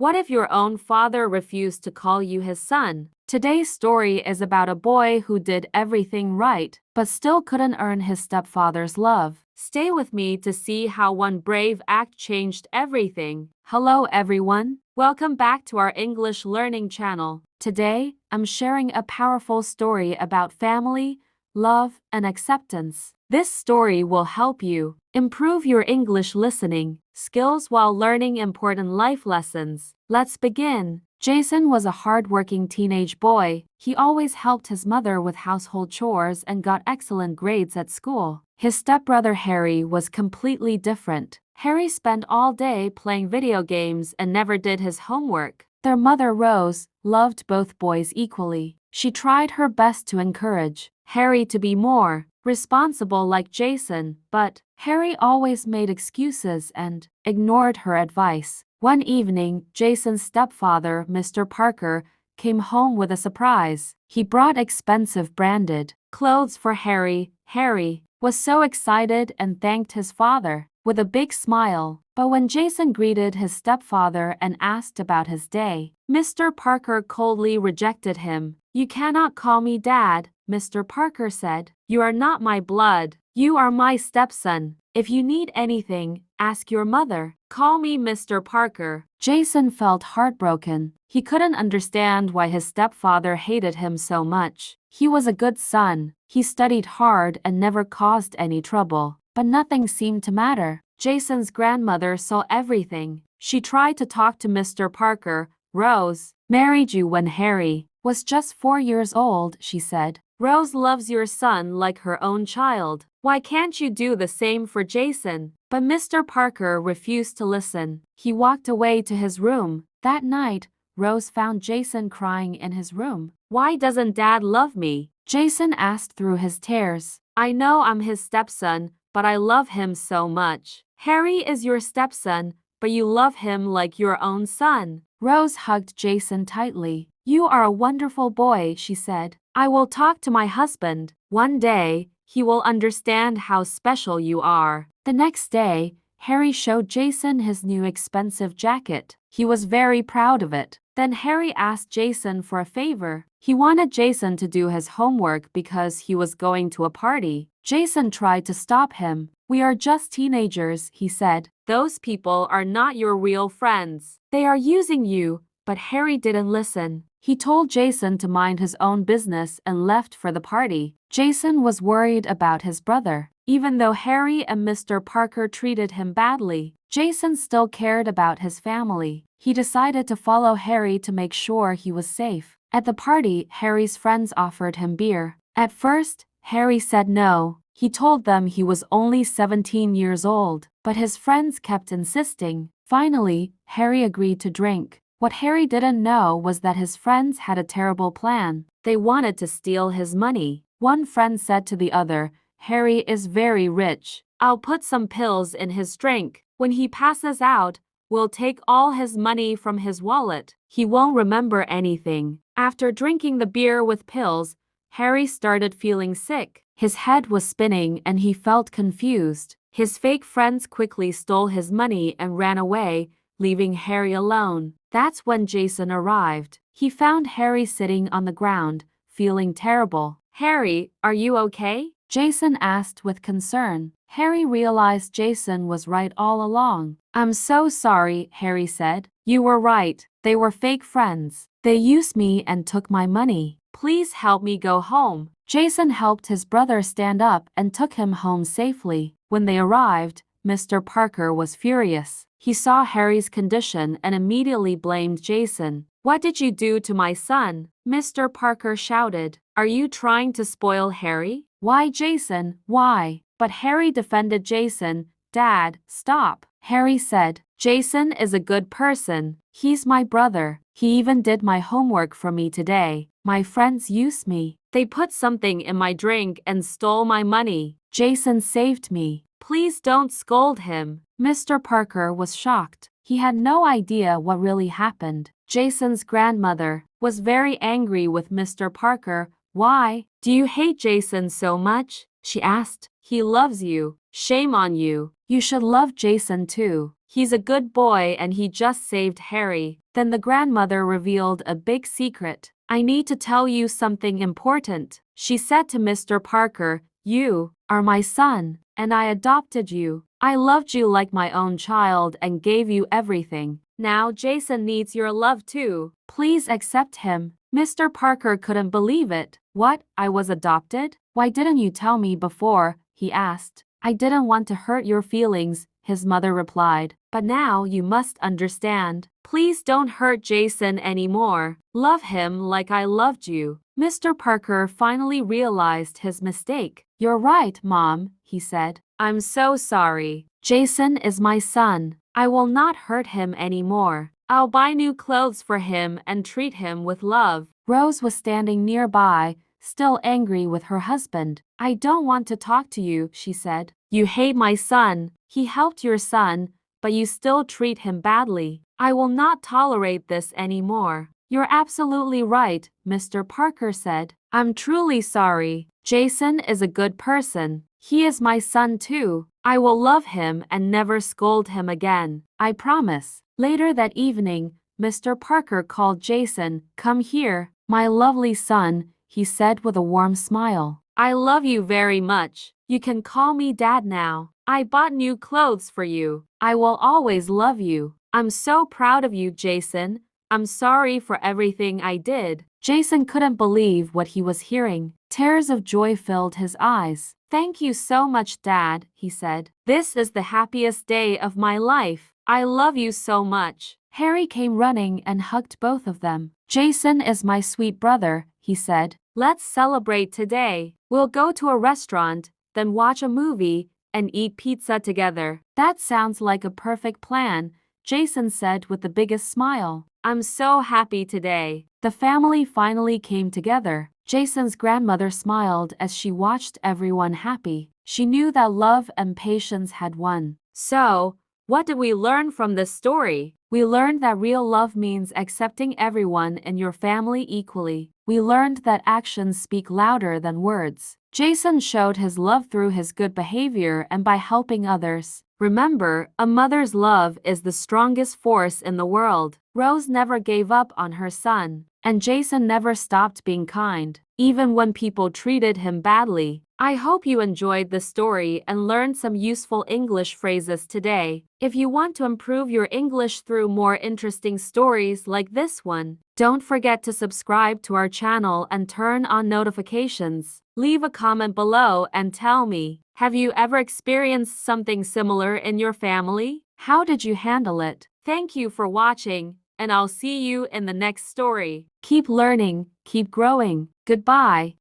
What if your own father refused to call you his son? Today's story is about a boy who did everything right, but still couldn't earn his stepfather's love. Stay with me to see how one brave act changed everything. Hello everyone. Welcome back to our English learning channel. Today, I'm sharing a powerful story about family, love, and acceptance. This story will help you improve your English listening skills while learning important life lessons. Let's begin. Jason was a hardworking teenage boy. He always helped his mother with household chores and got excellent grades at school. His stepbrother Harry was completely different. Harry spent all day playing video games and never did his homework. Their mother, Rose, loved both boys equally. She tried her best to encourage Harry to be more responsible like Jason, but Harry always made excuses and ignored her advice. One evening, Jason's stepfather, Mr. Parker, came home with a surprise. He brought expensive branded clothes for Harry. Harry was so excited and thanked his father with a big smile. But when Jason greeted his stepfather and asked about his day, Mr. Parker coldly rejected him. "You cannot call me Dad," Mr. Parker said. "You are not my blood. You are my stepson. If you need anything, ask your mother. Call me Mr. Parker." Jason felt heartbroken. He couldn't understand why his stepfather hated him so much. He was a good son. He studied hard and never caused any trouble. But nothing seemed to matter. Jason's grandmother saw everything. She tried to talk to Mr. Parker. "Rose married you when Harry was just 4 years old," she said. "Rose loves your son like her own child. Why can't you do the same for Jason?" But Mr. Parker refused to listen. He walked away to his room. That night, Rose found Jason crying in his room. "Why doesn't Dad love me?" Jason asked through his tears. "I know I'm his stepson, but I love him so much." "Harry is your stepson, but you love him like your own son." Rose hugged Jason tightly. "You are a wonderful boy," she said. "I will talk to my husband. One day, he will understand how special you are." The next day, Harry showed Jason his new expensive jacket. He was very proud of it. Then Harry asked Jason for a favor. He wanted Jason to do his homework because he was going to a party. Jason tried to stop him. "We are just teenagers," he said. "Those people are not your real friends. They are using you." But Harry didn't listen. He told Jason to mind his own business and left for the party. Jason was worried about his brother. Even though Harry and Mr. Parker treated him badly, Jason still cared about his family. He decided to follow Harry to make sure he was safe. At the party, Harry's friends offered him beer. At first, Harry said no. He told them he was only 17 years old, but his friends kept insisting. Finally, Harry agreed to drink. What Harry didn't know was that his friends had a terrible plan. They wanted to steal his money. One friend said to the other, "Harry is very rich. I'll put some pills in his drink. When he passes out, we'll take all his money from his wallet. He won't remember anything." After drinking the beer with pills, Harry started feeling sick. His head was spinning and he felt confused. His fake friends quickly stole his money and ran away, leaving Harry alone. That's when Jason arrived. He found Harry sitting on the ground, feeling terrible. "Harry, are you okay?" Jason asked with concern. Harry realized Jason was right all along. "I'm so sorry," Harry said. "You were right. They were fake friends. They used me and took my money. Please help me go home." Jason helped his brother stand up and took him home safely. When they arrived, Mr. Parker was furious. He saw Harry's condition and immediately blamed Jason. "What did you do to my son?" Mr. Parker shouted. "Are you trying to spoil Harry?" "Why, Jason, why?" But Harry defended Jason. "Dad, stop," Harry said. "Jason is a good person. He's my brother. He even did my homework for me today. My friends used me. They put something in my drink and stole my money. Jason saved me. Please don't scold him." Mr. Parker was shocked. He had no idea what really happened. Jason's grandmother was very angry with Mr. Parker. "Why do you hate Jason so much?" she asked. "He loves you. Shame on you. You should love Jason too." He's a good boy and he just saved Harry. Then the grandmother revealed a big secret. I need to tell you something important. She said to Mr. Parker, you are my son, and I adopted you. I loved you like my own child and gave you everything. Now Jason needs your love too. Please accept him. Mr. Parker couldn't believe it. What? I was adopted? Why didn't you tell me before? He asked. I didn't want to hurt your feelings, his mother replied. But now you must understand. Please don't hurt Jason anymore. Love him like I loved you. Mr. Parker finally realized his mistake. You're right, Mom, he said. I'm so sorry. Jason is my son. I will not hurt him anymore. I'll buy new clothes for him and treat him with love. Rose was standing nearby, still angry with her husband. I don't want to talk to you, she said. You hate my son. He helped your son, but you still treat him badly. I will not tolerate this anymore. You're absolutely right, Mr. Parker said. I'm truly sorry. Jason is a good person. He is my son too. I will love him and never scold him again. I promise. Later that evening, Mr. Parker called Jason. Come here, my lovely son, he said with a warm smile. I love you very much. You can call me Dad now. I bought new clothes for you. I will always love you. I'm so proud of you, Jason. I'm sorry for everything I did. Jason couldn't believe what he was hearing. Tears of joy filled his eyes. Thank you so much, Dad, he said. This is the happiest day of my life. I love you so much. Harry came running and hugged both of them. Jason is my sweet brother, he said. Let's celebrate today. We'll go to a restaurant, then watch a movie, and eat pizza together. That sounds like a perfect plan, Jason said with the biggest smile. I'm so happy today. The family finally came together. Jason's grandmother smiled as she watched everyone happy. She knew that love and patience had won. So, what did we learn from this story? We learned that real love means accepting everyone in your family equally. We learned that actions speak louder than words. Jason showed his love through his good behavior and by helping others. Remember, a mother's love is the strongest force in the world. Rose never gave up on her son, and Jason never stopped being kind, even when people treated him badly. I hope you enjoyed the story and learned some useful English phrases today. If you want to improve your English through more interesting stories like this one, don't forget to subscribe to our channel and turn on notifications. Leave a comment below and tell me, have you ever experienced something similar in your family? How did you handle it? Thank you for watching, and I'll see you in the next story. Keep learning, keep growing. Goodbye.